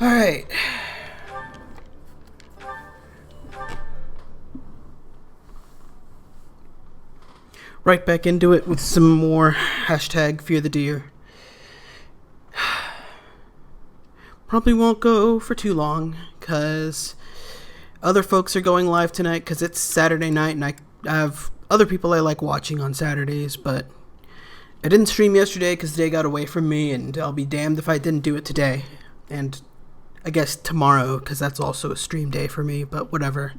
Alright. Right back into it with some more hashtag Fear the Deer. Probably won't go for too long, because other folks are going live tonight, because it's Saturday night, and I have other people I like watching on Saturdays, but I didn't stream yesterday because the day got away from me, and I'll be damned if I didn't do it today. And I guess tomorrow, because that's also a stream day for me, but whatever.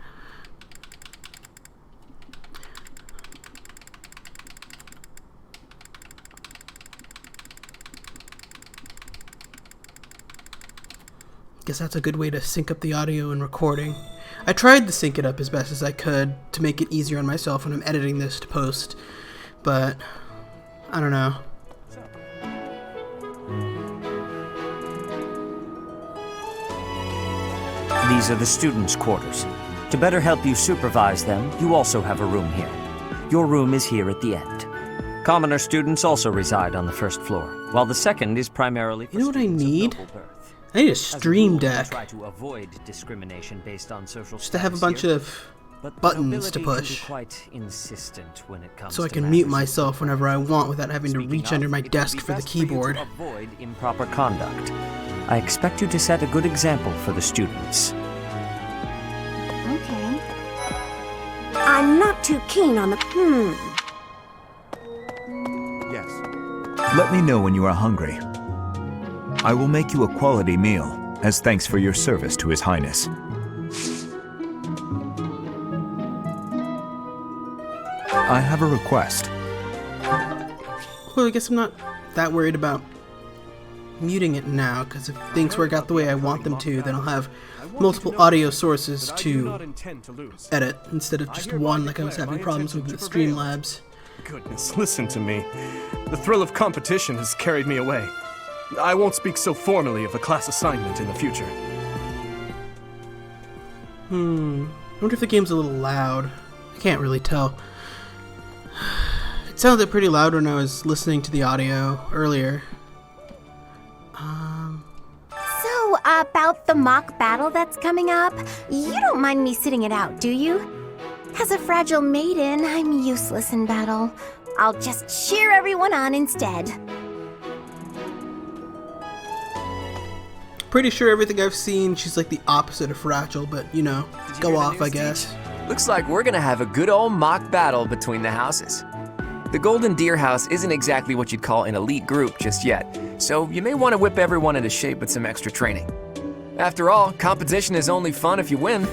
Guess that's a good way to sync up the audio and recording. I tried to sync it up as best as I could to make it easier on myself when I'm editing this to post, but I don't know. These are the students' quarters. To better help you supervise them, you also have a room here. Your room is here at the end. Commoner students also reside on the first floor, while the second is primarily for You know what I students of need? noble birth. I need a stream deck. Try to avoid discrimination based on social Just to have a status bunch here, of but the buttons to nobility can push. be quite insistent when it comes So I to can mute matters of myself whenever I want without having to Speaking reach of, under my it would desk be for the best you to keyboard. avoid improper conduct. I expect you to set a good example for the students. Okay. I'm not too keen on the Yes. Let me know when you are hungry. I will make you a quality meal, as thanks for your service to His Highness. I have a request. Well, I guess I'm not that worried about muting it now, because if things work out the way I want them to, then I'll have multiple audio sources to edit instead of just one like I was having problems with Streamlabs. Goodness, listen to me. The thrill of competition has carried me away. I won't speak so formally of a class assignment in the future. I wonder if the game's a little loud. I can't really tell. It sounded pretty loud when I was listening to the audio earlier. So, about the mock battle that's coming up, you don't mind me sitting it out, do you? As a fragile maiden, I'm useless in battle. I'll just cheer everyone on instead. Pretty sure everything I've seen, she's like the opposite of fragile, but you know, go off, I guess. Looks like we're gonna have a good old mock battle between the houses. The Golden Deer House isn't exactly what you'd call an elite group just yet, so you may want to whip everyone into shape with some extra training. After all, competition is only fun if you win.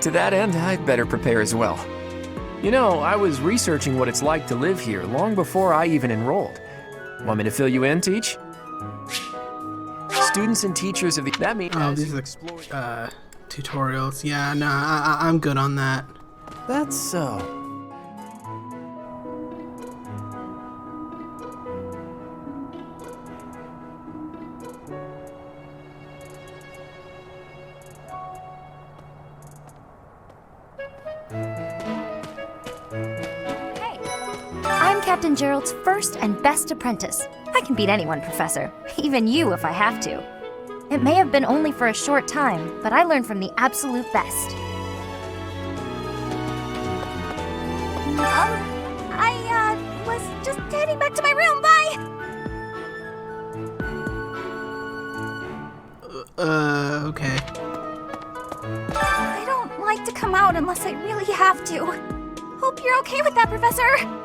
To that end, I'd better prepare as well. You know, I was researching what it's like to live here long before I even enrolled. Want me to fill you in, Teach? Students and teachers of the... That means... Oh, these are the tutorials. Yeah, no, I'm good on that. That's so... I'm Captain Gerald's first and best apprentice. I can beat anyone, Professor. Even you if I have to. It may have been only for a short time, but I learned from the absolute best. I was just heading back to my room. Bye! Okay. I don't like to come out unless I really have to. Hope you're okay with that, Professor.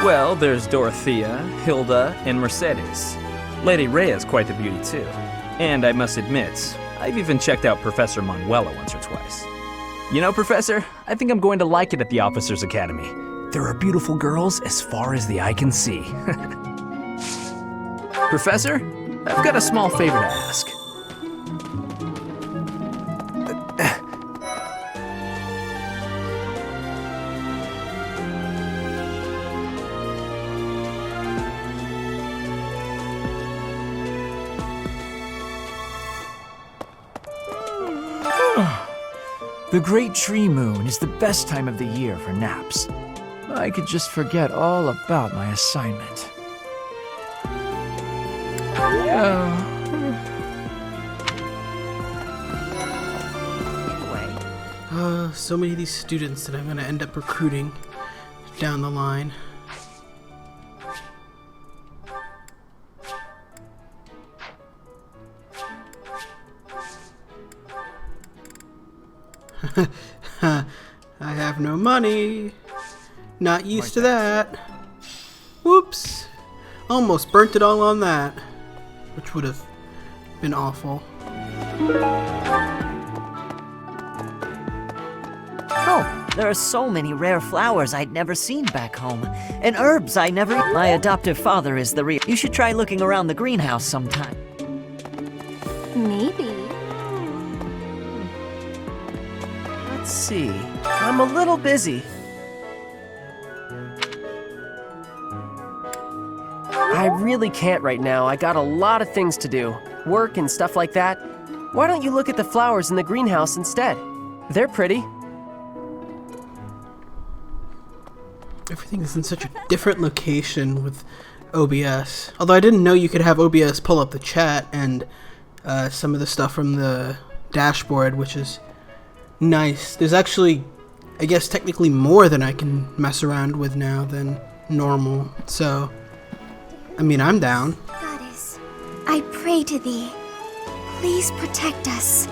Well, there's Dorothea, Hilda, and Mercedes. Lady Rhea's quite the beauty, too. And I must admit, I've even checked out Professor Manuela once or twice. You know, Professor, I think I'm going to like it at the Officers' Academy. There are beautiful girls as far as the eye can see. Professor, I've got a small favor to ask. The Great Tree Moon is the best time of the year for naps. I could just forget all about my assignment. So many of these students that I'm gonna end up recruiting down the line. I have no money. Not used to that. Whoops. Almost burnt it all on that. Which would have been awful. Oh, there are so many rare flowers I'd never seen back home. And herbs I never... My adoptive father is the real... You should try looking around the greenhouse sometime. Maybe. Let's see. I'm a little busy. I really can't right now. I got a lot of things to do. Work and stuff like that. Why don't you look at the flowers in the greenhouse instead? They're pretty. Everything is in such a different location with OBS. Although I didn't know you could have OBS pull up the chat and some of the stuff from the dashboard, which is nice. There's actually, I guess, technically more than I can mess around with now than normal. So, I mean, I'm down. Goddess, I pray to thee. Please protect us.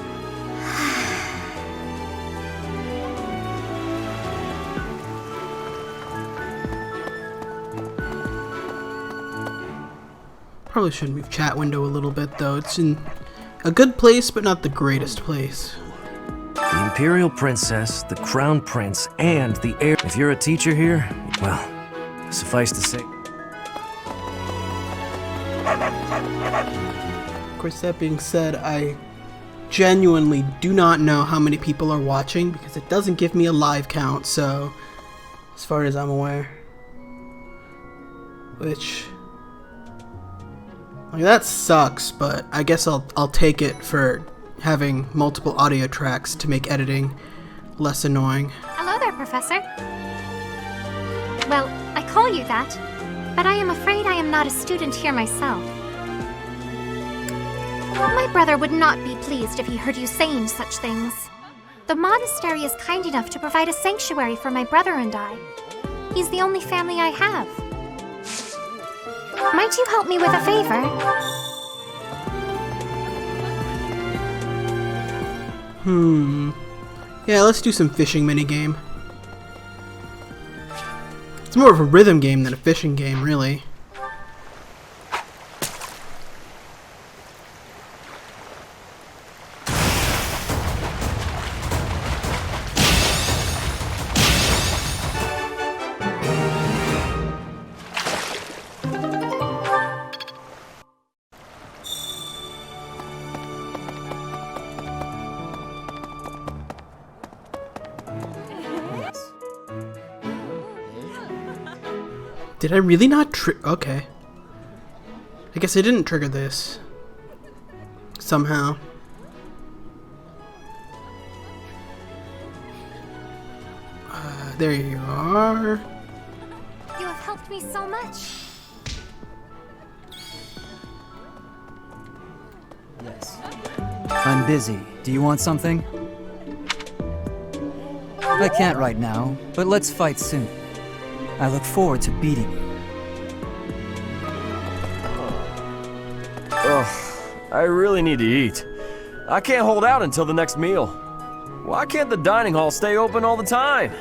Probably should move chat window a little bit, though. It's in a good place, but not the greatest place. The Imperial Princess, the Crown Prince, and the heir. If you're a teacher here, well, suffice to say. Of course, that being said, I genuinely do not know how many people are watching because it doesn't give me a live count, so as far as I'm aware. Which, like, that sucks, but I guess I'll take it for having multiple audio tracks to make editing less annoying. Hello there, Professor. Well, I call you that, but I am afraid I am not a student here myself. My brother would not be pleased if he heard you saying such things. The monastery is kind enough to provide a sanctuary for my brother and I. He's the only family I have. Might you help me with a favor? Yeah, let's do some fishing minigame. It's more of a rhythm game than a fishing game, really. Did I really not okay. I guess I didn't trigger this. Somehow. There you are. You have helped me so much. Yes. I'm busy. Do you want something? I can't right now, but let's fight soon. I look forward to beating you. Ugh, I really need to eat. I can't hold out until the next meal. Why can't the dining hall stay open all the time?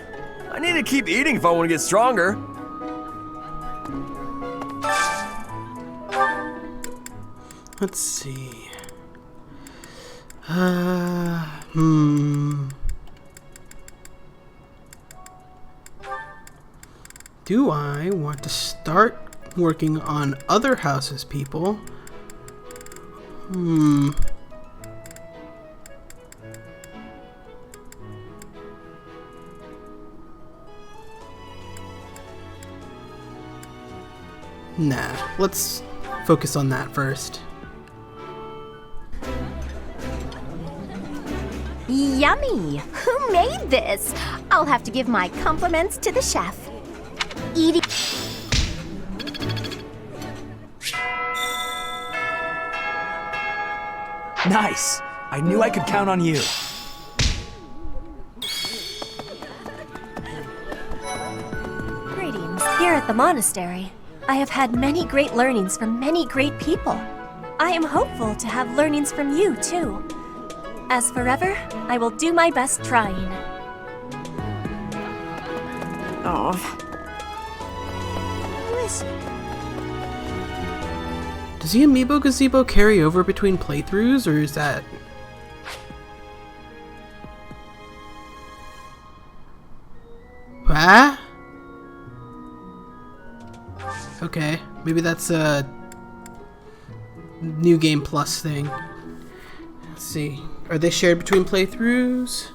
I need to keep eating if I want to get stronger. Let's see. Do I want to start working on other houses' people? Nah, let's focus on that first. Yummy! Who made this? I'll have to give my compliments to the chef. eating. Nice! I knew I could count on you. Greetings. Here at the monastery, I have had many great learnings from many great people. I am hopeful to have learnings from you, too. As forever, I will do my best trying. Oh. Listen. Does the amiibo gazebo carry over between playthroughs, or is that... Ah? Okay, maybe that's a New Game Plus thing. Let's see. Are they shared between playthroughs?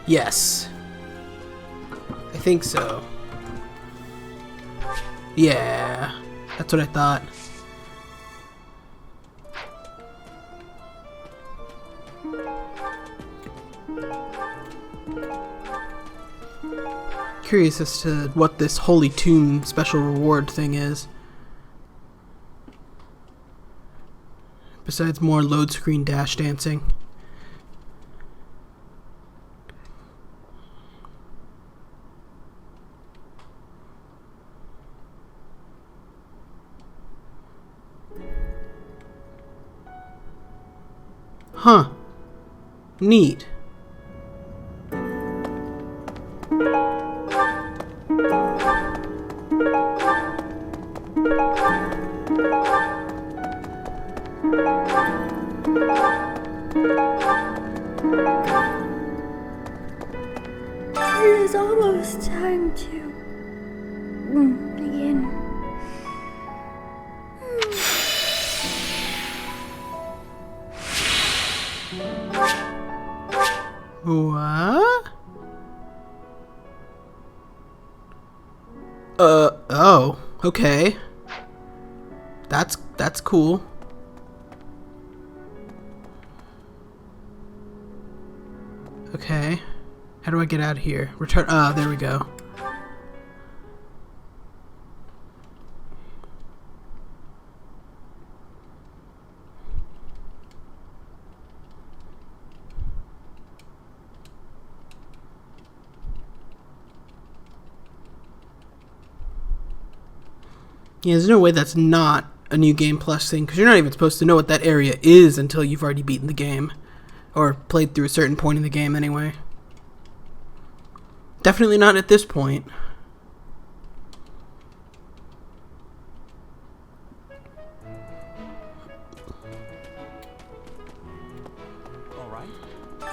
Yes. I think so. Yeah, that's what I thought. Curious as to what this Holy Tomb special reward thing is. Besides more load screen dash dancing. Huh. Neat. It is almost time to begin. What? Oh, okay. That's cool. Okay. How do I get out of here? Return. Ah, there we go. Yeah, there's no way that's not a New Game Plus thing, because you're not even supposed to know what that area is until you've already beaten the game. Or played through a certain point in the game anyway. Definitely not at this point. Alright.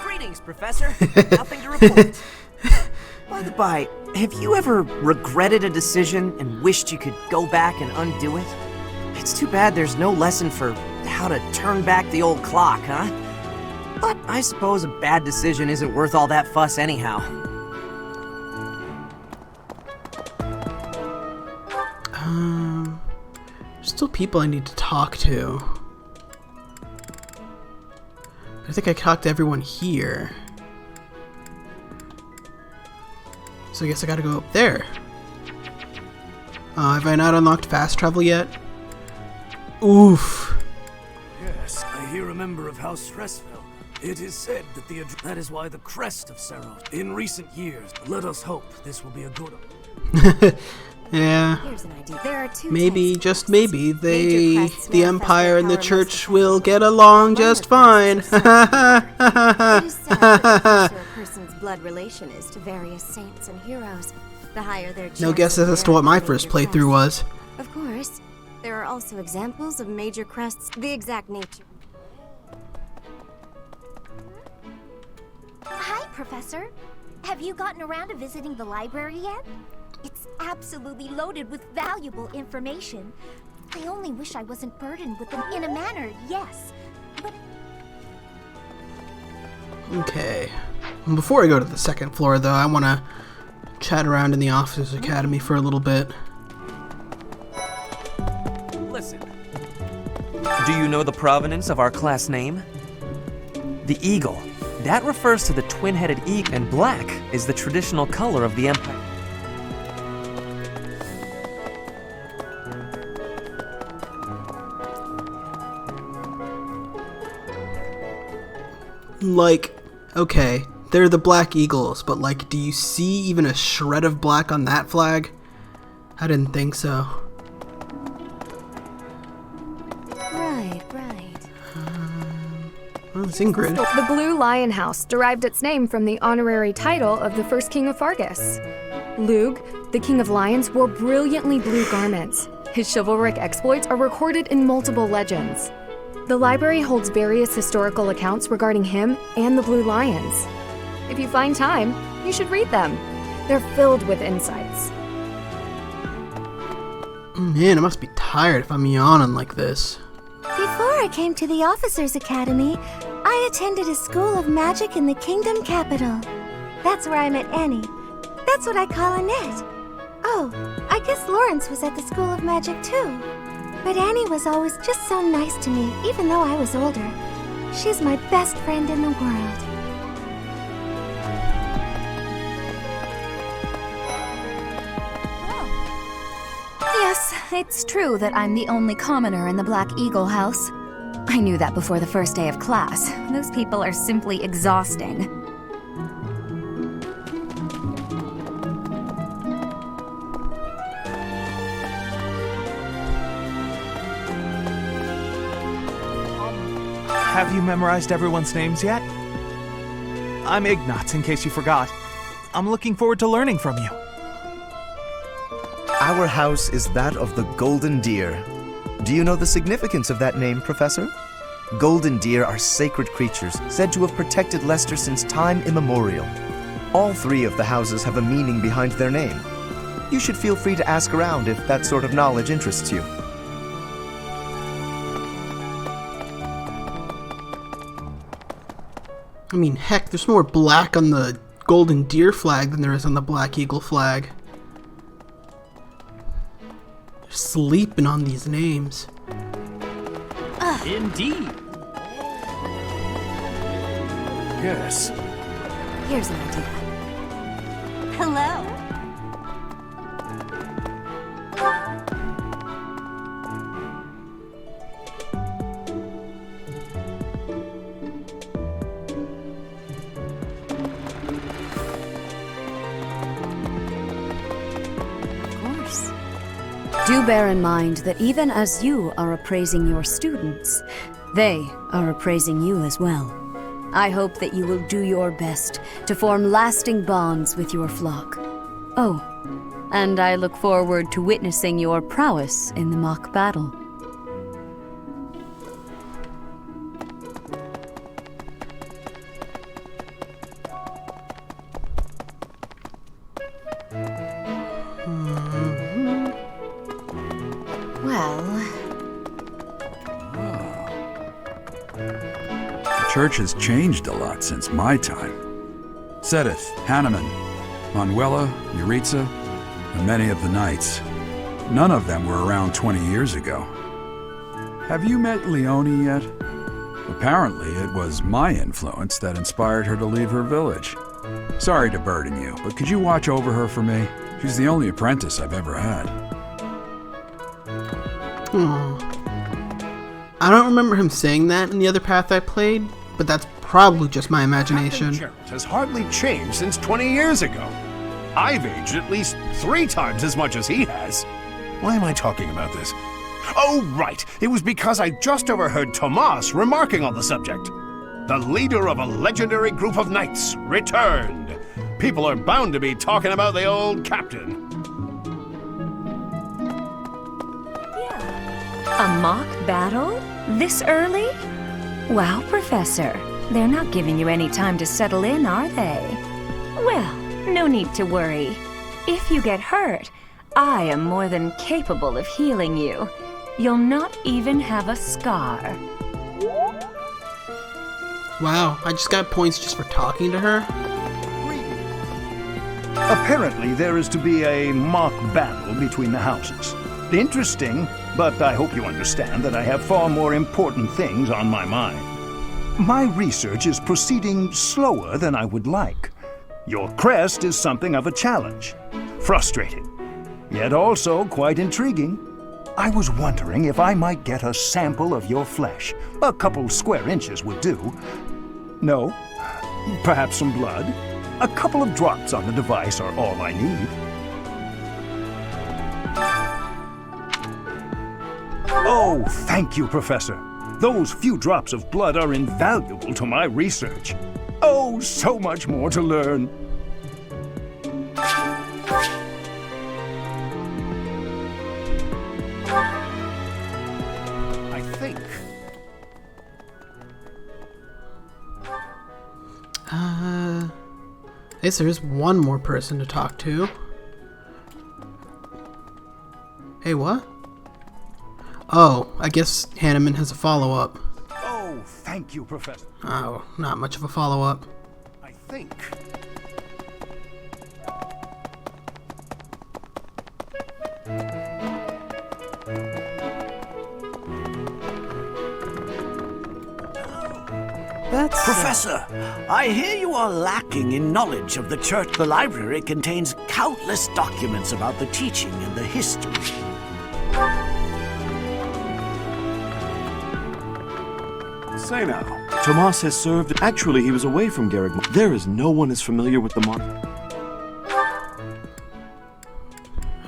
Greetings, Professor. Nothing to report. By the by, have you ever regretted a decision and wished you could go back and undo it? It's too bad there's no lesson for how to turn back the old clock, huh? But I suppose a bad decision isn't worth all that fuss anyhow. There's still people I need to talk to. I think I talked to everyone here. So I guess I gotta go up there. Have I not unlocked fast travel yet? Oof. Yes, I hear a member of House Stressfell. It is said that that is why the crest of Seros. In recent years, let us hope this will be a good one. Yeah. Here's an idea. There are two maybe, just maybe, the Empire and the Church will get along just fine. It is said that the closer a person's blood relation is to various saints and heroes, the higher their chance. No guesses as to what my first playthrough was. Of course, there are also examples of major crests. The exact nature. Hi, Professor. Have you gotten around to visiting the library yet? It's absolutely loaded with valuable information. I only wish I wasn't burdened with them in a manner, yes. But Okay. Before I go to the second floor, though, I want to chat around in the Officers Academy for a little bit. Listen. Do you know the provenance of our class name? The eagle, That refers to the twin-headed eagle, and black is the traditional color of the Empire. Like, okay, they're the Black Eagles, but like, do you see even a shred of black on that flag? I didn't think so. Right. Well, it's Ingrid. The Blue Lion House derived its name from the honorary title of the first king of Fargus. Lugh, the king of lions, wore brilliantly blue garments. His chivalric exploits are recorded in multiple legends. The library holds various historical accounts regarding him and the Blue Lions. If you find time, you should read them. They're filled with insights. Man, I must be tired if I'm yawning like this. Before I came to the Officers Academy, I attended a school of magic in the Kingdom Capital. That's where I met Annie. That's what I call Annette. Oh, I guess Lawrence was at the School of Magic too. But Annie was always just so nice to me, even though I was older. She's my best friend in the world. Yes, it's true that I'm the only commoner in the Black Eagle House. I knew that before the first day of class. Those people are simply exhausting. Have you memorized everyone's names yet? I'm Ignatz, in case you forgot. I'm looking forward to learning from you. Our house is that of the Golden Deer. Do you know the significance of that name, Professor? Golden deer are sacred creatures, said to have protected Leicester since time immemorial. All three of the houses have a meaning behind their name. You should feel free to ask around if that sort of knowledge interests you. I mean, heck, there's more black on the Golden Deer flag than there is on the Black Eagle flag. They're sleeping on these names. Indeed. Yes. Here's an idea. Hello. Do bear in mind that even as you are appraising your students, they are appraising you as well. I hope that you will do your best to form lasting bonds with your flock. Oh, and I look forward to witnessing your prowess in the mock battle. The church has changed a lot since my time. Sedith, Hanneman, Manuela, Yuritsa, and many of the knights. None of them were around 20 years ago. Have you met Leonie yet? Apparently, it was my influence that inspired her to leave her village. Sorry to burden you, but could you watch over her for me? She's the only apprentice I've ever had. I don't remember him saying that in the other path I played, but that's probably just my imagination. Captain Geralt has hardly changed since 20 years ago. I've aged at least 3 times as much as he has. Why am I talking about this? Oh, right. It was because I just overheard Tomas remarking on the subject. The leader of a legendary group of knights returned. People are bound to be talking about the old captain. A mock battle? This early? Wow, Professor. They're not giving you any time to settle in, are they? Well, no need to worry. If you get hurt, I am more than capable of healing you. You'll not even have a scar. Wow, I just got points just for talking to her? Apparently, there is to be a mock battle between the houses. Interesting, but I hope you understand that I have far more important things on my mind. My research is proceeding slower than I would like. Your crest is something of a challenge. Frustrating, yet also quite intriguing. I was wondering if I might get a sample of your flesh. A couple square inches would do. No? Perhaps some blood? A couple of drops on the device are all I need. Oh, thank you, Professor. Those few drops of blood are invaluable to my research. Oh, so much more to learn. I think. I guess there's one more person to talk to. Hey, what? Oh, I guess Hanneman has a follow-up. Oh, thank you, Professor. Oh, not much of a follow-up. I think. Professor, I hear you are lacking in knowledge of the church. The library contains countless documents about the teaching and the history. Say now, Tomas has served. Actually, he was away from Garrick. There is no one as familiar with the mark.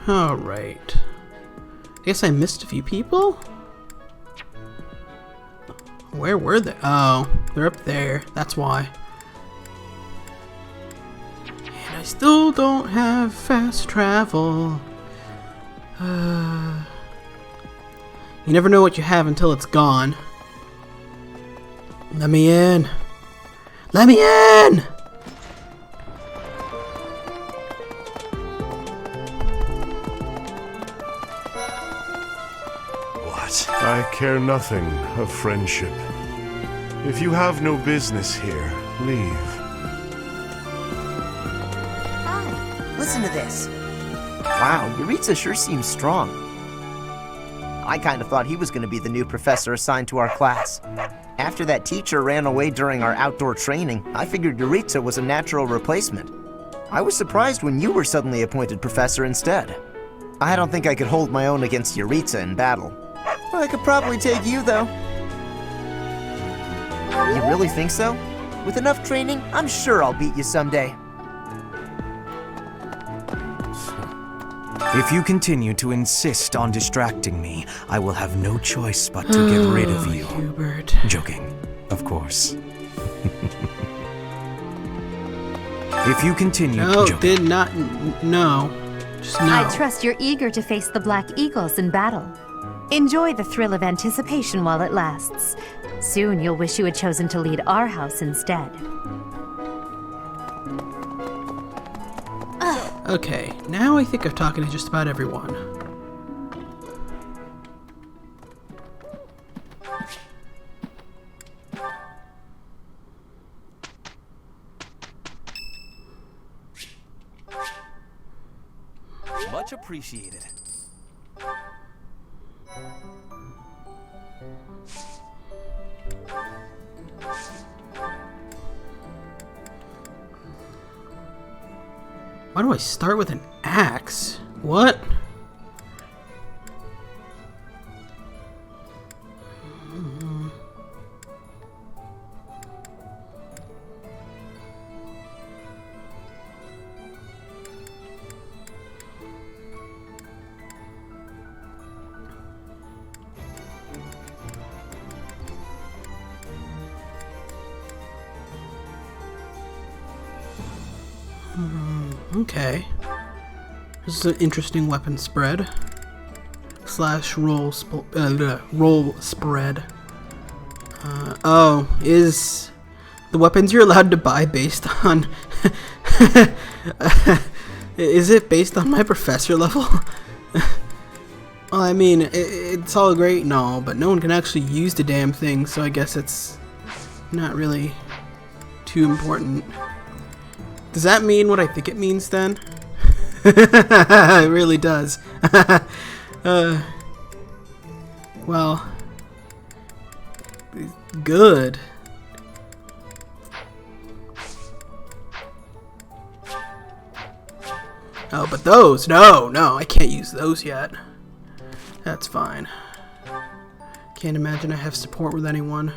Alright. I guess I missed a few people? Where were they? Oh, they're up there. That's why. And I still don't have fast travel. You never know what you have until it's gone. Let me in. Let me in! What? I care nothing of friendship. If you have no business here, leave. Hi, listen to this. Wow, Yuritsa sure seems strong. I kind of thought he was going to be the new professor assigned to our class. After that teacher ran away during our outdoor training, I figured Yuritsa was a natural replacement. I was surprised when you were suddenly appointed professor instead. I don't think I could hold my own against Yuritsa in battle. I could probably take you, though. You really think so? With enough training, I'm sure I'll beat you someday. If you continue to insist on distracting me, I will have no choice but to get rid of you. Hubert. Joking, of course. If you continue No, did not no. Just no. I trust you're eager to face the Black Eagles in battle. Enjoy the thrill of anticipation while it lasts. Soon you'll wish you had chosen to lead our house instead. Okay, now I think I'm talking to just about everyone. Much appreciated. Why do I start with an axe? What? Okay. This is an interesting weapon spread. Slash roll spread. Oh, is the weapons you're allowed to buy based on... is it based on my professor level? Well, I mean, it's all great and all, but no one can actually use the damn thing, so I guess it's not really too important. Does that mean what I think it means then? It really does. Well, good. Oh, but those, no, I can't use those yet. That's fine. Can't imagine I have support with anyone.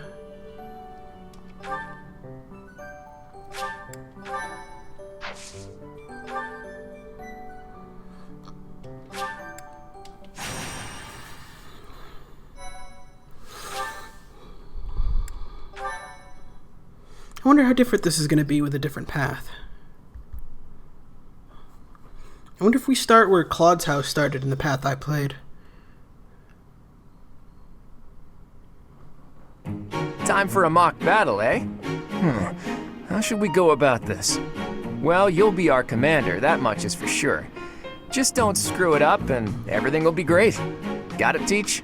I wonder how different this is going to be with a different path. I wonder if we start where Claude's house started in the path I played. Time for a mock battle, eh? How should we go about this? Well, you'll be our commander, that much is for sure. Just don't screw it up and everything will be great. Got it, Teach?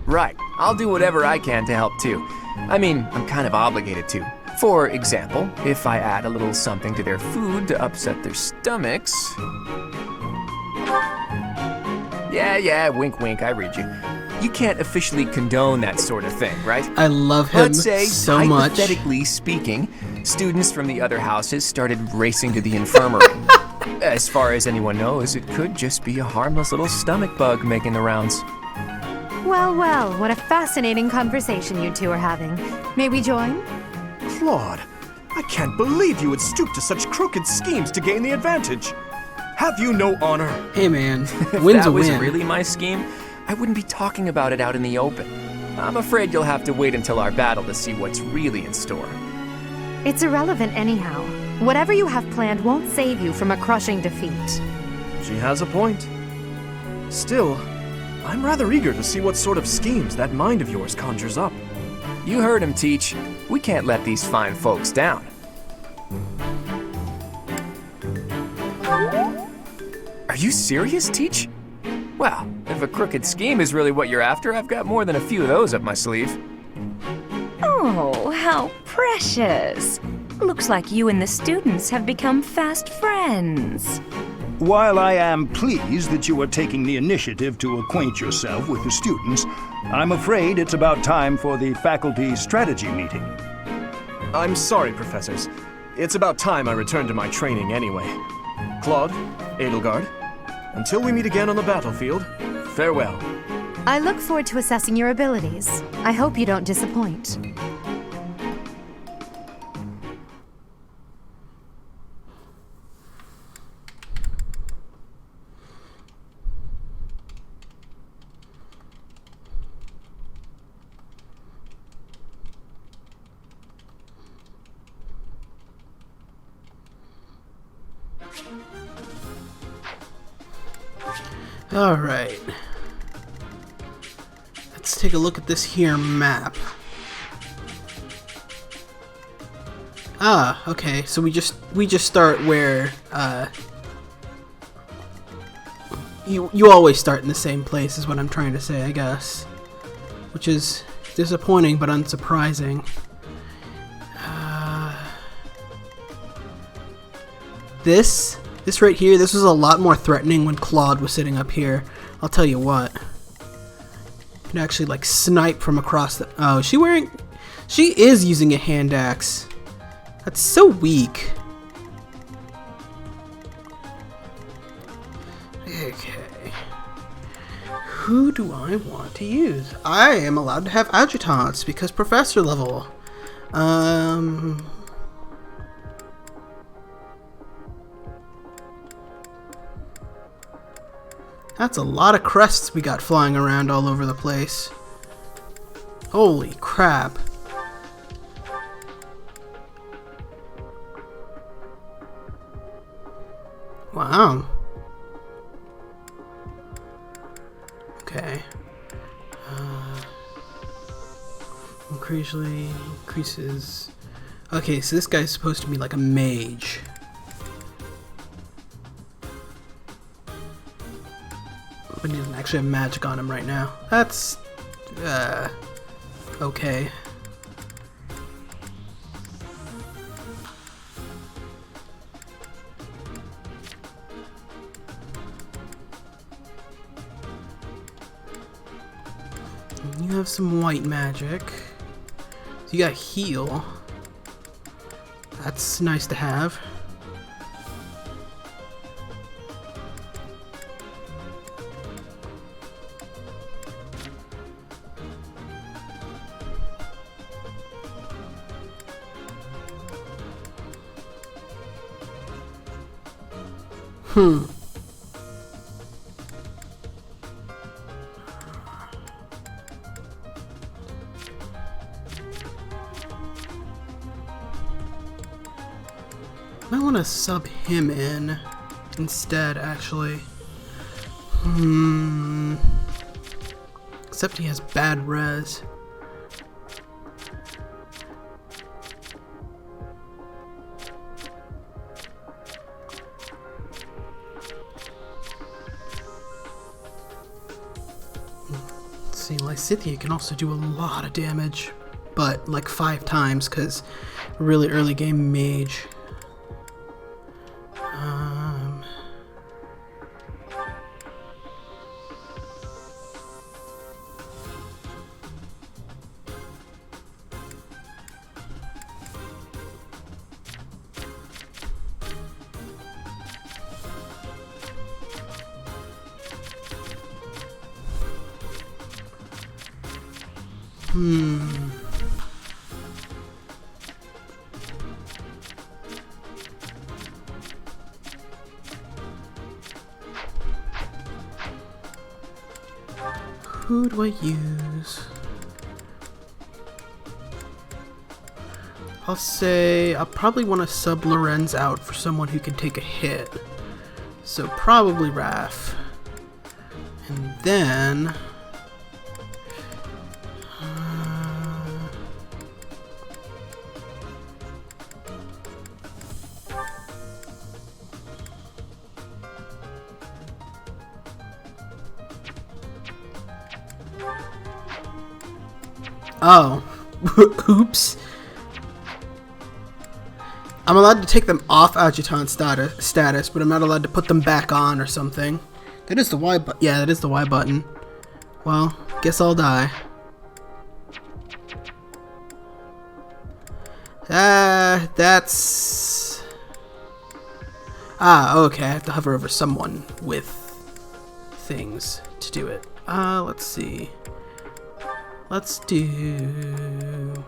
Right, I'll do whatever I can to help too. I mean, I'm kind of obligated to. For example, if I add a little something to their food to upset their stomachs... Yeah, wink wink, I read you. You can't officially condone that sort of thing, right? I love him Let's say, so much. hypothetically speaking, students from the other houses started racing to the infirmary. As far as anyone knows, it could just be a harmless little stomach bug making the rounds. Well, what a fascinating conversation you two are having. May we join? Claude, I can't believe you would stoop to such crooked schemes to gain the advantage. Have you no honor? Hey man, If win's that a was win. really my scheme, I wouldn't be talking about it out in the open. I'm afraid you'll have to wait until our battle to see what's really in store. It's irrelevant anyhow. Whatever you have planned won't save you from a crushing defeat. She has a point. Still, I'm rather eager to see what sort of schemes that mind of yours conjures up. You heard him, Teach. We can't let these fine folks down. Are you serious, Teach? Well, if a crooked scheme is really what you're after, I've got more than a few of those up my sleeve. Oh, how precious. Looks like you and the students have become fast friends. While I am pleased that you are taking the initiative to acquaint yourself with the students, I'm afraid it's about time for the faculty strategy meeting. I'm sorry, professors. It's about time I returned to my training anyway. Claude, Edelgard, until we meet again on the battlefield, farewell. I look forward to assessing your abilities. I hope you don't disappoint. Alright. Let's take a look at this here map. Ah, okay, so we just start where you always start in the same place is what I'm trying to say, I guess. Which is disappointing but unsurprising. This right here, this was a lot more threatening when Claude was sitting up here. I'll tell you what. You can actually like snipe from across the... Oh, she is using a hand axe. That's so weak. Okay. Who do I want to use? I am allowed to have adjutants because professor level. That's a lot of crests we got flying around all over the place. Holy crap. Wow. Okay. Increases... Okay, so this guy's supposed to be like a mage. But he doesn't actually have magic on him right now. That's... okay. You have some white magic. So you got heal. that's nice to have. I want to sub him in instead, actually. Except he has bad res. Let's see, Lysithea can also do a lot of damage, but like 5 times, because really early game mage. Who do I use? I'll say I'll probably want to sub Lorenz out for someone who can take a hit. So probably Raph. And then... Oh. Oops. I'm allowed to take them off adjutant status, but I'm not allowed to put them back on or something. That is the Y button. Yeah, that is the Y button. Well, guess I'll die. That's... Ah, okay, I have to hover over someone with things to do it. Let's see. Let's do...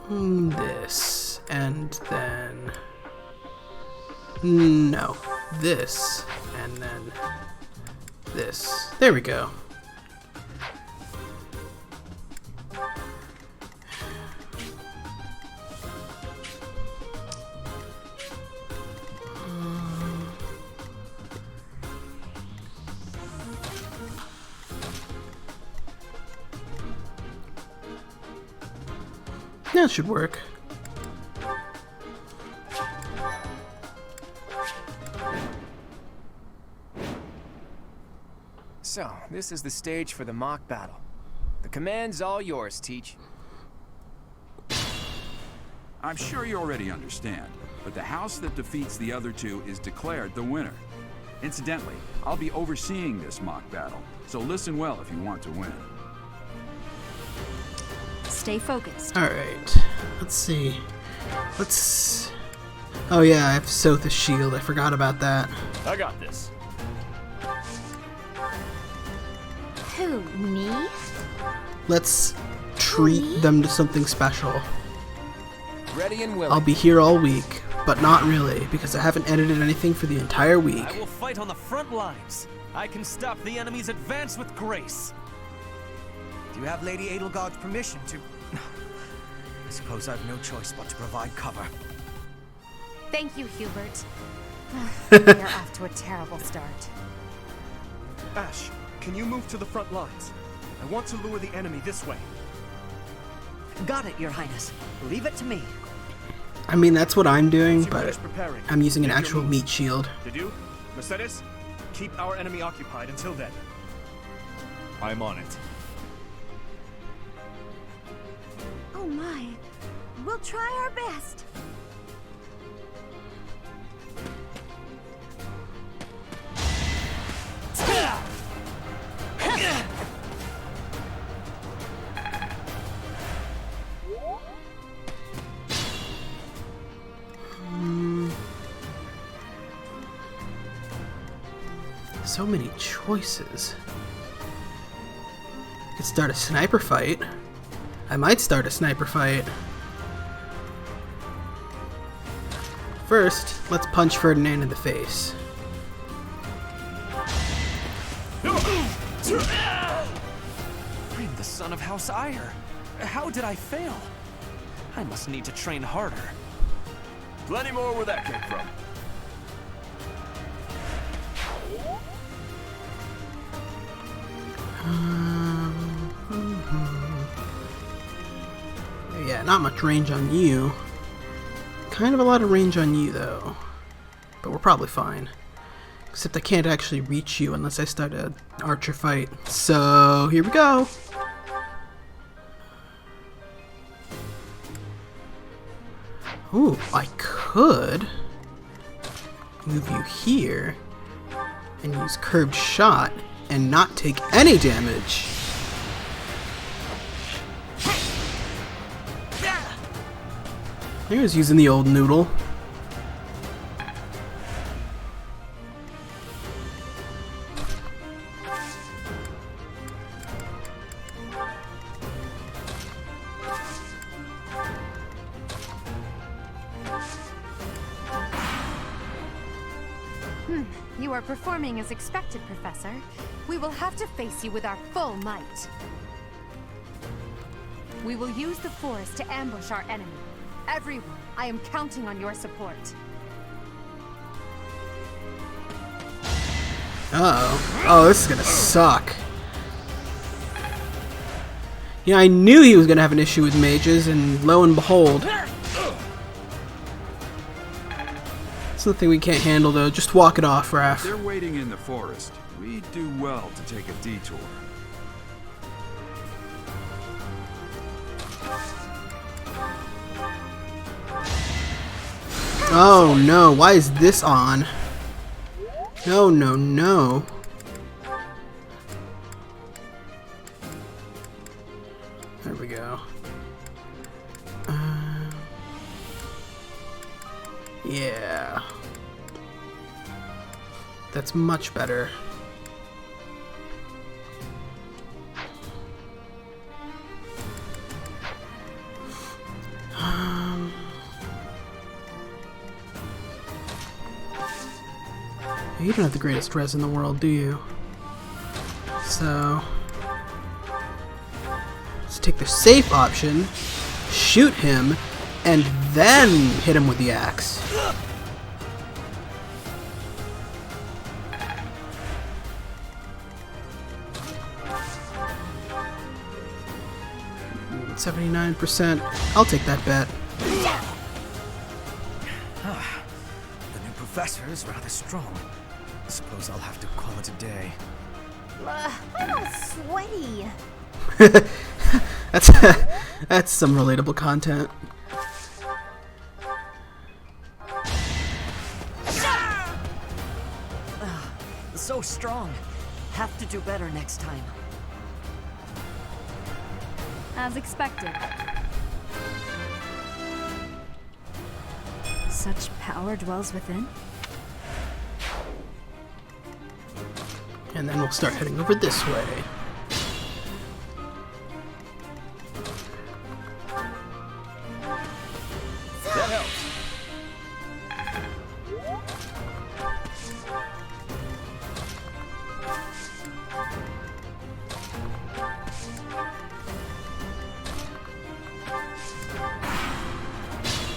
this, and then... No, this, and then this. There we go. That should work. So, this is the stage for the mock battle. The command's all yours, Teach. I'm sure you already understand, but the house that defeats the other two is declared the winner. Incidentally, I'll be overseeing this mock battle, so listen well if you want to win. Stay focused. Alright, let's see. Let's... Oh yeah, I have Sotha's shield. I forgot about that. I got this. Who, me? Let's treat them to something special. Ready and willing. I'll be here all week, but not really, because I haven't edited anything for the entire week. I will fight on the front lines. I can stop the enemy's advance with grace. Do you have Lady Edelgard's permission to... I suppose I have no choice but to provide cover. Thank you, Hubert. You're off to a terrible start. Ash, can you move to the front lines? I want to lure the enemy this way. Got it, Your Highness. Leave it to me. I mean, that's what I'm doing, but I'm using an actual meat shield. Did you? Mercedes? Keep our enemy occupied until then. I'm on it. Oh my. We'll try our best. So many choices. I could start a sniper fight. I might start a sniper fight. First, let's punch Ferdinand in the face. I'm the son of House Ire. How did I fail? I must need to train harder. Plenty more where that came from. Yeah, not much range on you. Kind of a lot of range on you, though. But we're probably fine. Except I can't actually reach you unless I start an archer fight. So, here we go! Ooh, I could move you here and use curved shot and not take any damage. He was using the old noodle. You are performing as expected, Professor. We will have to face you with our full might. We will use the forest to ambush our enemy. Everyone, I am counting on your support. Uh-oh. Oh, this is gonna suck. Yeah, I knew he was gonna have an issue with mages, and lo and behold. Something we can't handle, though. Just walk it off, Raph. They're waiting in the forest. We do well to take a detour. Oh no, why is this on? No, no, no. There we go. Yeah. That's much better. You don't have the greatest res in the world, do you? So let's take the safe option, shoot him, and then hit him with the axe. $79%. I'll take that bet. The new professor is rather strong. I suppose I'll have to call it a day. I'm all sweaty. That's some relatable content. So strong. Have to do better next time. As expected. Such power dwells within. And then we'll start heading over this way. That helps.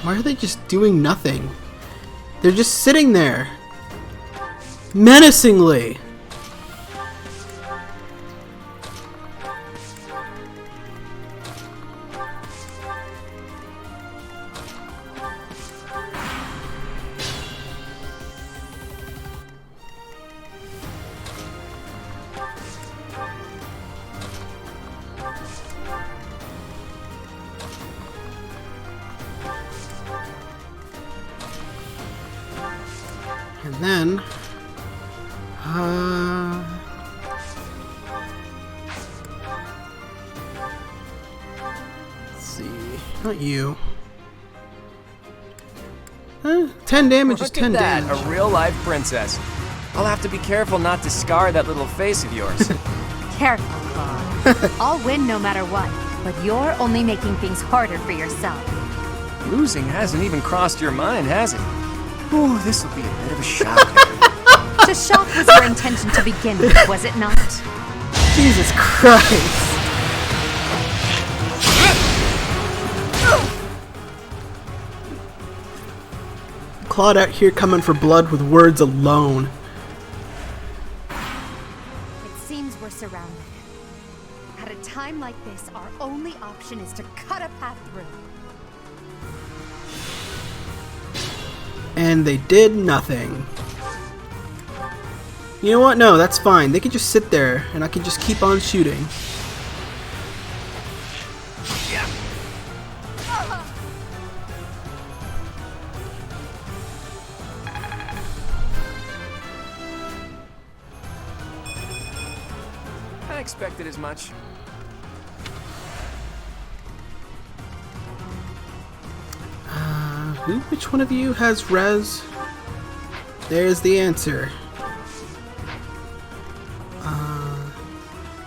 Why are they just doing nothing? They're just sitting there. Menacingly. And then, let's see, not you. 10 damage is 10 Look at damage. that, a real life princess. I'll have to be careful not to scar that little face of yours. Careful, Claude. I'll win no matter what, but you're only making things harder for yourself. Losing hasn't even crossed your mind, has it? Ooh, this will be a bit of a shock. To shock was your intention to begin with, was it not? Jesus Christ. Claude out here coming for blood with words alone. It seems we're surrounded. At a time like this, our only option is to cut a path through. And they did nothing. You know what? No, that's fine. They can just sit there and I can just keep on shooting. I expected as much. Which one of you has res? There's the answer.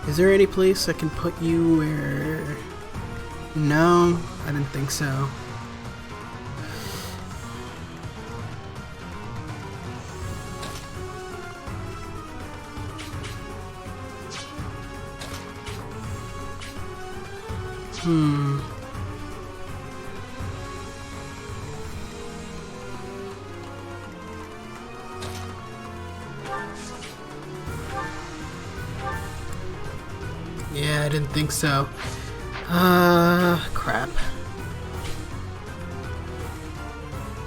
Is there any place I can put you where... No, I didn't think so. Yeah, I didn't think so. Crap.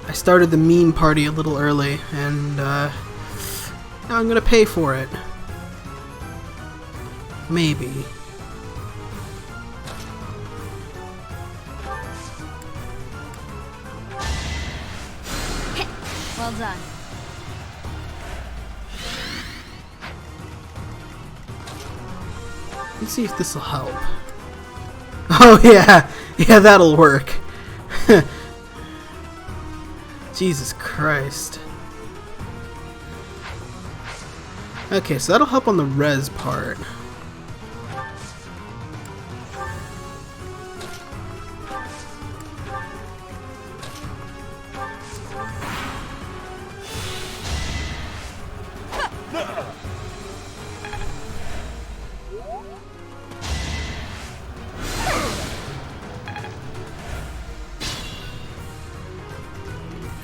I started the meme party a little early, and, now I'm gonna pay for it. Maybe. Well done. Let's see if this will help. Oh yeah, yeah, that'll work. Jesus Christ. Okay, so that'll help on the res part.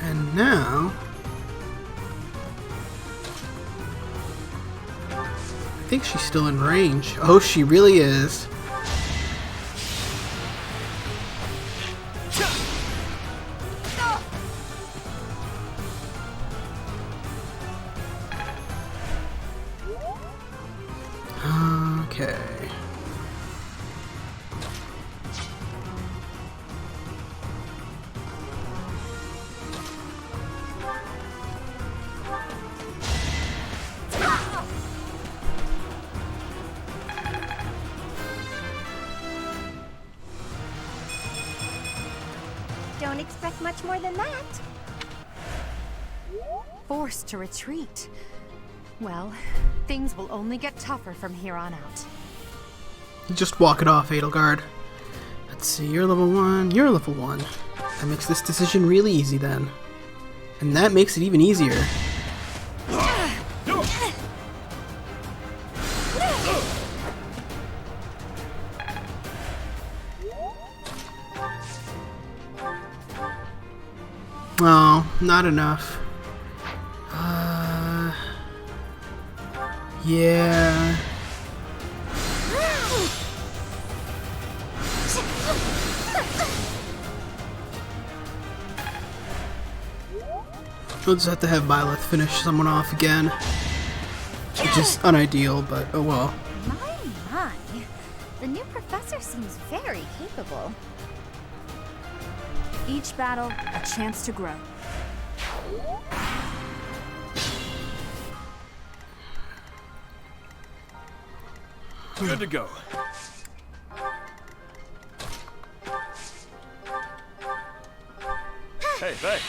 And now, I think she's still in range. Oh, she really is. Okay. Don't expect much more than that. Forced to retreat. Well, things will only get tougher from here on out. Just walk it off, Edelgard. Let's see, you're level 1, you're level 1. That makes this decision really easy then. And that makes it even easier. Oh, not enough. Yeah. We'll just have to have Byleth finish someone off again. Which is unideal, but oh well. My. The new professor seems very capable. Each battle, a chance to grow. Good to go. Hey, thanks.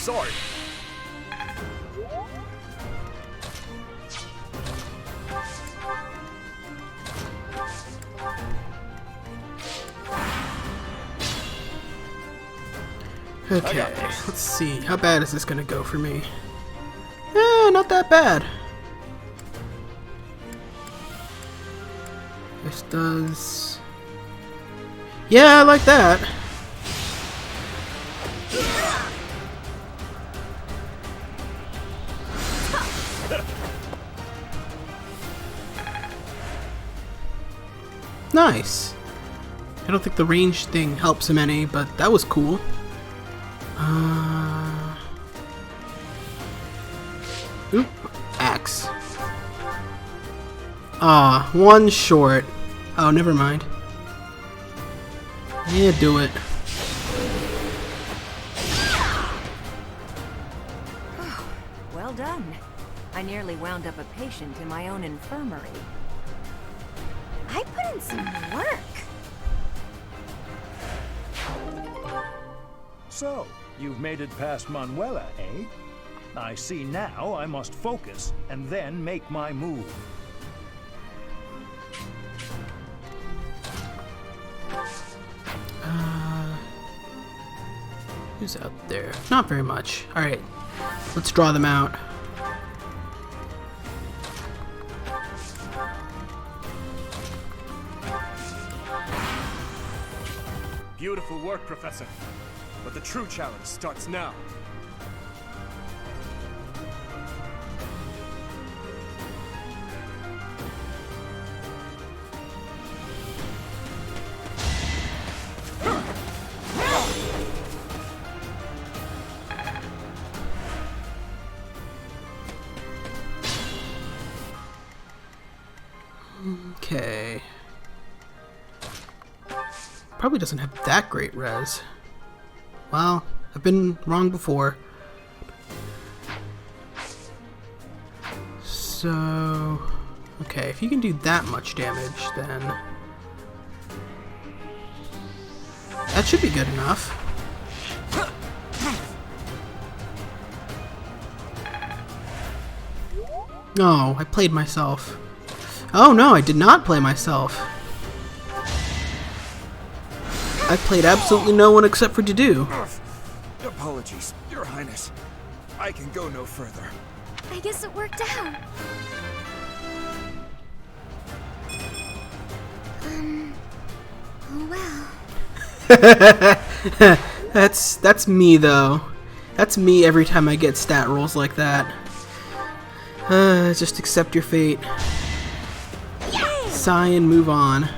Sorry. Okay, let's see. How bad is this gonna go for me? Not that bad. This does... Yeah, I like that. Nice. I don't think the range thing helps him any, but that was cool. Oop, axe. Ah, one short. Oh, never mind. Yeah, do it. Well done. I nearly wound up a patient in my own infirmary. I put in some work. So, you've made it past Manuela, eh? I see now I must focus and then make my move. Who's out there? Not very much. Alright, let's draw them out. Beautiful work, Professor. But the true challenge starts now. Okay. Probably doesn't have that great res. Well, I've been wrong before. So... Okay, if you can do that much damage, then... that should be good enough. No, I played myself. Oh no, I did not play myself. I played absolutely no one except for Dedue. Apologies, Your Highness. I can go no further. I guess it worked out. Oh well. That's me though. That's me every time I get stat rolls like that. Just accept your fate. Sigh and move on.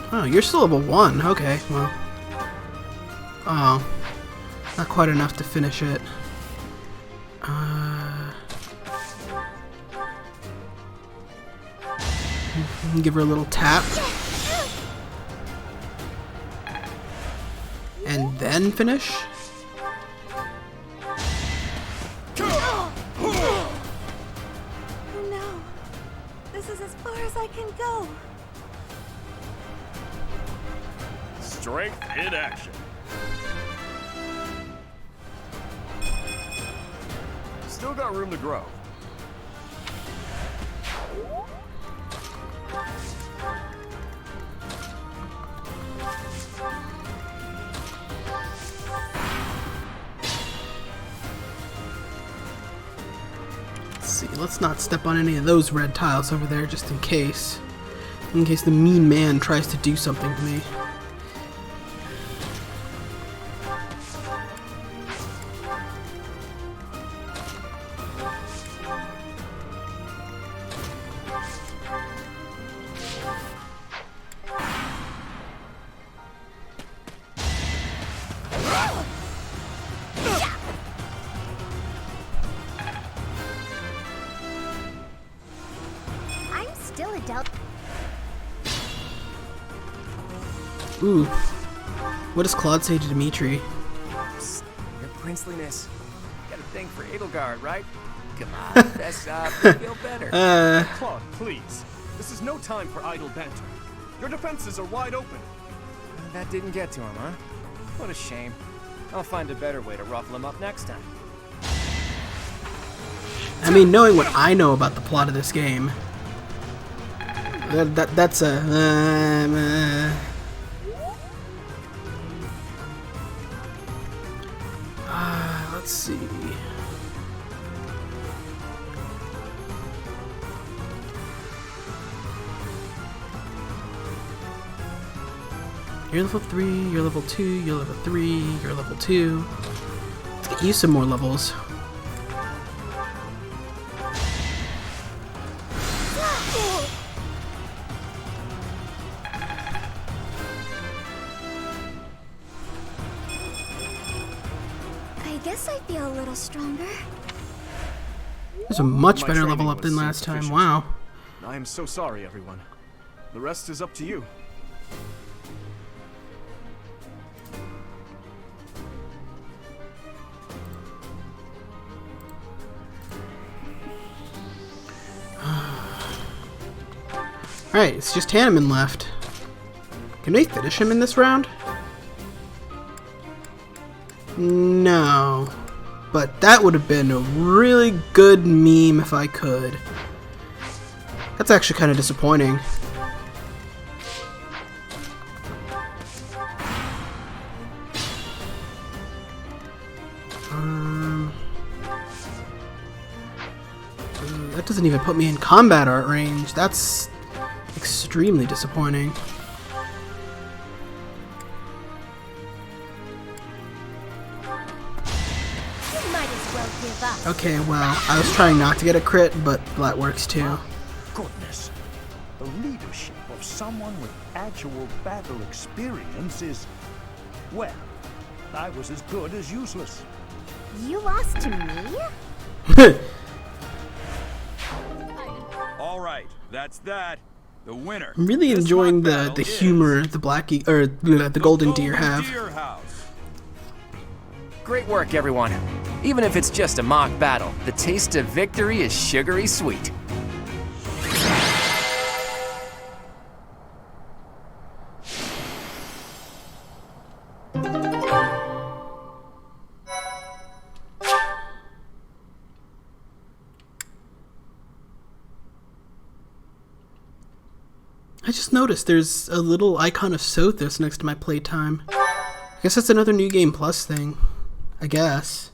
Oh, you're still level 1. Okay, well. Oh. Not quite enough to finish it. Give her a little tap. And then finish? Oh no. This is as far as I can go. Strength in action. Still got room to grow. Let's see, let's not step on any of those red tiles over there just in case. In case the mean man tries to do something to me. Ooh. What does Claude say to Dimitri? Psst, your princeliness. Got a thing for Edelgard, right? Come on, fess up. Feel better. Claude, please. This is no time for idle banter. Your defenses are wide open. That didn't get to him, huh? What a shame. I'll find a better way to ruffle him up next time. I mean, knowing what I know about the plot of this game, that's a... let's see. You're level 3, you're level 2, you're level 3, you're level 2. Let's get you some more levels. I guess I feel a little stronger. There's a much My better training level up than was last time. insufficient. Wow. I am so sorry, everyone. The rest is up to you. Alright, it's just Hanneman left. Can we finish him in this round? No. But that would have been a really good meme if I could. That's actually kind of disappointing. That doesn't even put me in combat art range. That's extremely disappointing. Okay, well, I was trying not to get a crit, but that works too. Goodness. The leadership of someone with actual battle experience is... well, I was as good as useless. You lost to me? All right, that's that. The winner. I'm really enjoying the humor the the Golden Deer have. Great work, everyone. Even if it's just a mock battle, the taste of victory is sugary sweet. I just noticed there's a little icon of Sothis next to my playtime. I guess that's another New Game Plus thing. I guess.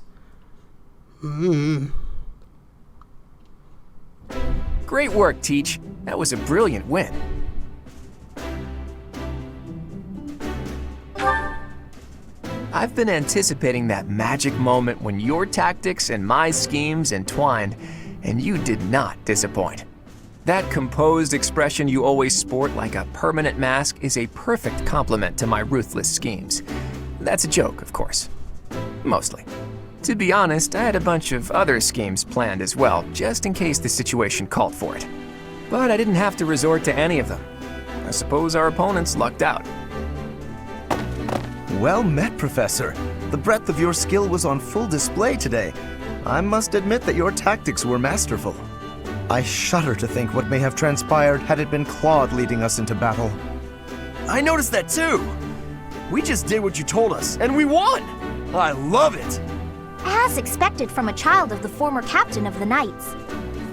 Great work, Teach. That was a brilliant win. I've been anticipating that magic moment when your tactics and my schemes entwined, and you did not disappoint. That composed expression you always sport like a permanent mask is a perfect complement to my ruthless schemes. That's a joke, of course. Mostly. To be honest, I had a bunch of other schemes planned as well, just in case the situation called for it. But I didn't have to resort to any of them. I suppose our opponents lucked out. Well met, Professor. The breadth of your skill was on full display today. I must admit that your tactics were masterful. I shudder to think what may have transpired had it been Claude leading us into battle. I noticed that too. We just did what you told us, and we won! I love it! As expected from a child of the former captain of the Knights.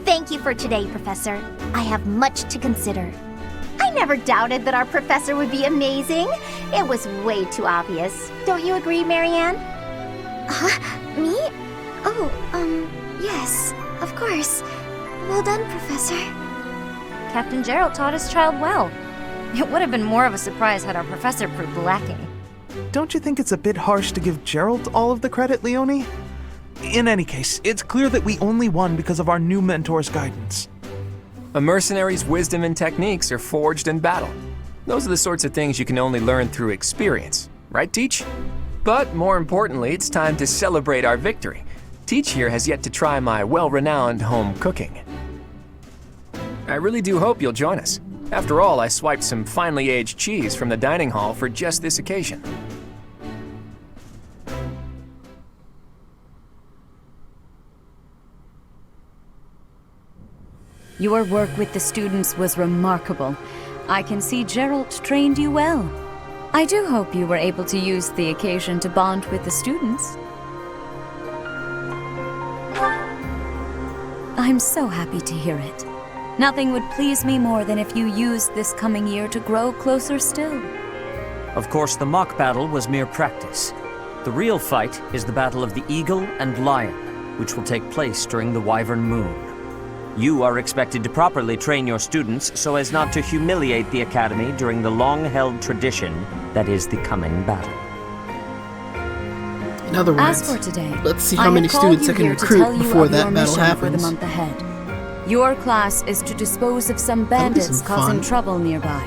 Thank you for today, Professor. I have much to consider. I never doubted that our professor would be amazing. It was way too obvious. Don't you agree, Marianne? Me? Oh, yes, of course. Well done, Professor. Captain Gerald taught his child well. It would have been more of a surprise had our professor proved lacking. Don't you think it's a bit harsh to give Gerald all of the credit, Leonie? In any case, it's clear that we only won because of our new mentor's guidance. A mercenary's wisdom and techniques are forged in battle. Those are the sorts of things you can only learn through experience, right, Teach? But more importantly, it's time to celebrate our victory. Teach here has yet to try my well-renowned home cooking. I really do hope you'll join us. After all, I swiped some finely aged cheese from the dining hall for just this occasion. Your work with the students was remarkable. I can see Gerald trained you well. I do hope you were able to use the occasion to bond with the students. I'm so happy to hear it. Nothing would please me more than if you used this coming year to grow closer still. Of course, the mock battle was mere practice. The real fight is the battle of the Eagle and Lion, which will take place during the Wyvern Moon. You are expected to properly train your students so as not to humiliate the Academy during the long-held tradition that is the coming battle. In other words, as for today, let's see how many students I can recruit before that battle happens. For the month ahead. Your class is to dispose of some bandits causing trouble nearby.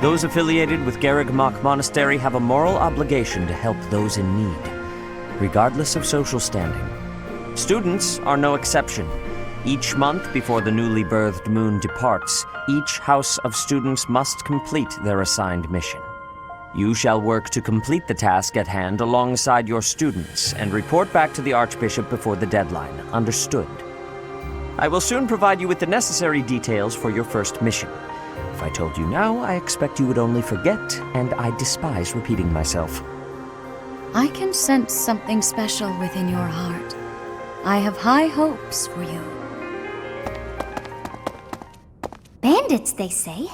Those affiliated with Garrigmach Monastery have a moral obligation to help those in need, regardless of social standing. Students are no exception. Each month before the newly birthed moon departs, each house of students must complete their assigned mission. You shall work to complete the task at hand alongside your students and report back to the Archbishop before the deadline. Understood? I will soon provide you with the necessary details for your first mission. If I told you now, I expect you would only forget, and I despise repeating myself. I can sense something special within your heart. I have high hopes for you. Bandits, they say.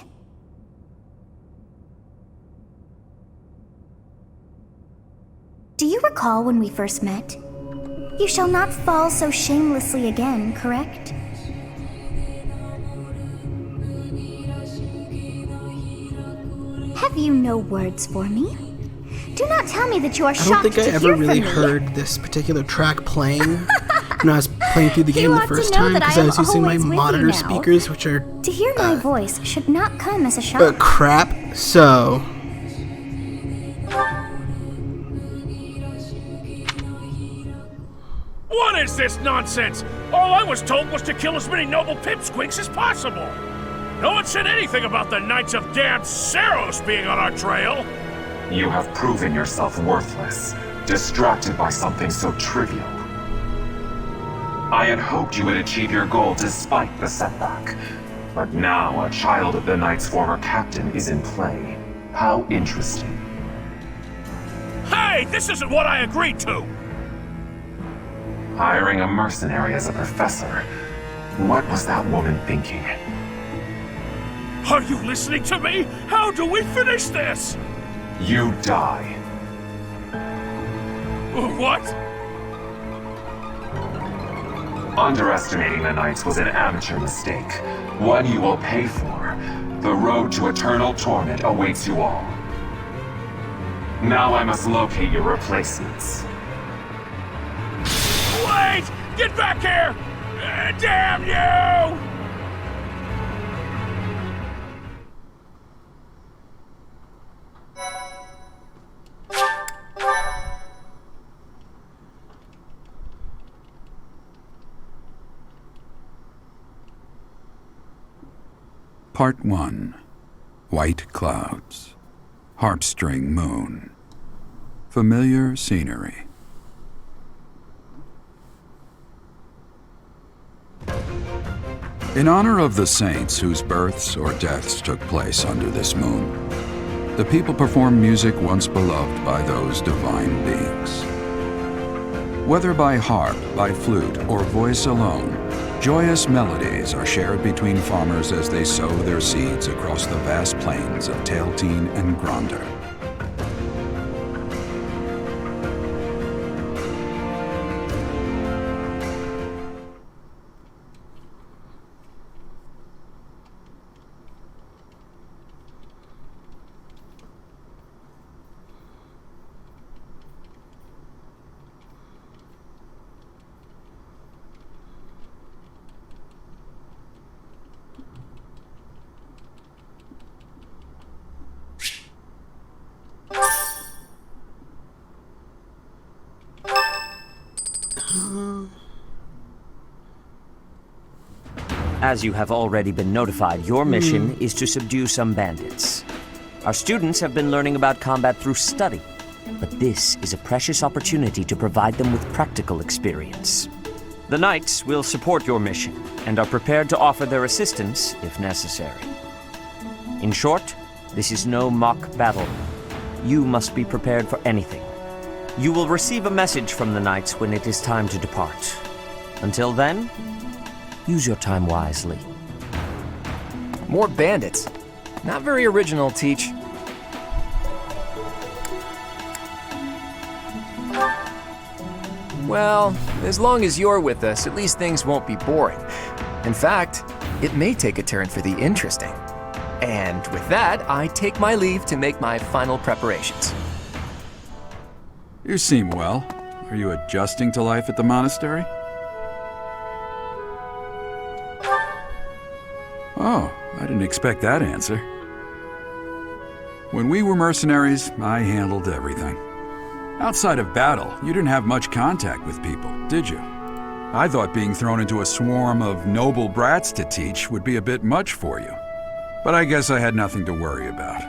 Do you recall when we first met? You shall not fall so shamelessly again, correct? Have you no words for me? Do not tell me that you are shocked to hear from me. I don't think I ever really heard this particular track playing when I was playing through the game the first time because I was using my monitor speakers, which are to hear my voice should not come as a shock. Crap. So what is this nonsense? All I was told was to kill as many noble pipsqueaks as possible. No one said anything about the Knights of Damned Saros being on our trail. You have proven yourself worthless, distracted by something so trivial. I had hoped you would achieve your goal despite the setback. But now a child of the Knight's former captain is in play. How interesting. Hey, this isn't what I agreed to! Hiring a mercenary as a professor. What was that woman thinking? Are you listening to me? How do we finish this? You die. What? Underestimating the Knights was an amateur mistake. One you will pay for. The road to eternal torment awaits you all. Now I must locate your replacements. Wait! Get back here! Damn you! Part 1. White Clouds. Heartstring Moon. Familiar scenery. In honor of the saints whose births or deaths took place under this moon, the people perform music once beloved by those divine beings. Whether by harp, by flute, or voice alone, joyous melodies are shared between farmers as they sow their seeds across the vast plains of Tailteen and Gronder. As you have already been notified, your mission is to subdue some bandits. Our students have been learning about combat through study, but this is a precious opportunity to provide them with practical experience. The Knights will support your mission and are prepared to offer their assistance if necessary. In short, this is no mock battle. You must be prepared for anything. You will receive a message from the Knights when it is time to depart. Until then, use your time wisely. More bandits. Not very original, Teach. Well, as long as you're with us, at least things won't be boring. In fact, it may take a turn for the interesting. And with that, I take my leave to make my final preparations. You seem well. Are you adjusting to life at the monastery? Oh, I didn't expect that answer. When we were mercenaries, I handled everything. Outside of battle, you didn't have much contact with people, did you? I thought being thrown into a swarm of noble brats to teach would be a bit much for you. But I guess I had nothing to worry about.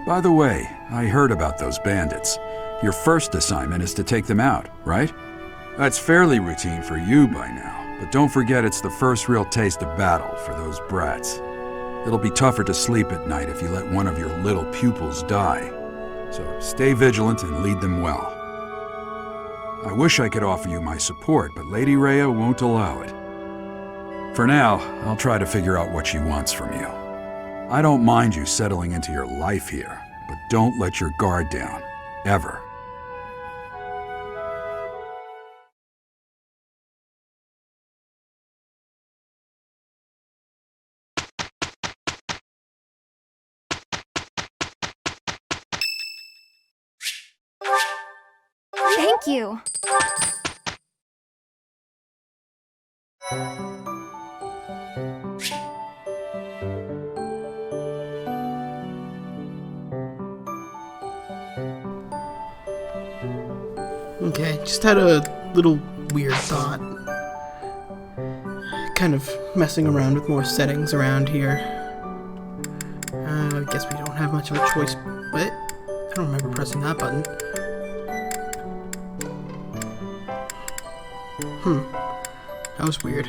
By the way, I heard about those bandits. Your first assignment is to take them out, right? That's fairly routine for you by now, but don't forget it's the first real taste of battle for those brats. It'll be tougher to sleep at night if you let one of your little pupils die. So stay vigilant and lead them well. I wish I could offer you my support, but Lady Rhea won't allow it. For now, I'll try to figure out what she wants from you. I don't mind you settling into your life here, but don't let your guard down, ever. Thank you. Okay, just had a little weird thought. Kind of messing around with more settings around here. I guess we don't have much of a choice. What? I don't remember pressing that button. That was weird.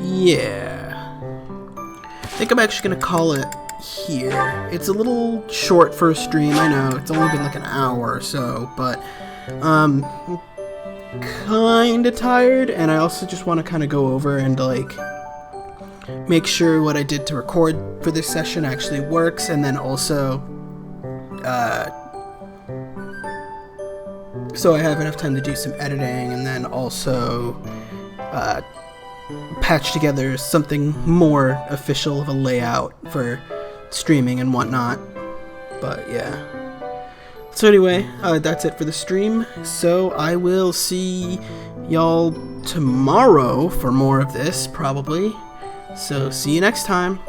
Yeah. I think I'm actually gonna call it here. It's a little short for a stream, I know. It's only been like an hour or so, but I'm kinda tired, and I also just want to kind of go over and like make sure what I did to record for this session actually works, and then also so I have enough time to do some editing, and then also patch together something more official of a layout for streaming and whatnot. But yeah. So anyway, that's it for the stream. So I will see y'all tomorrow for more of this, probably. So see you next time.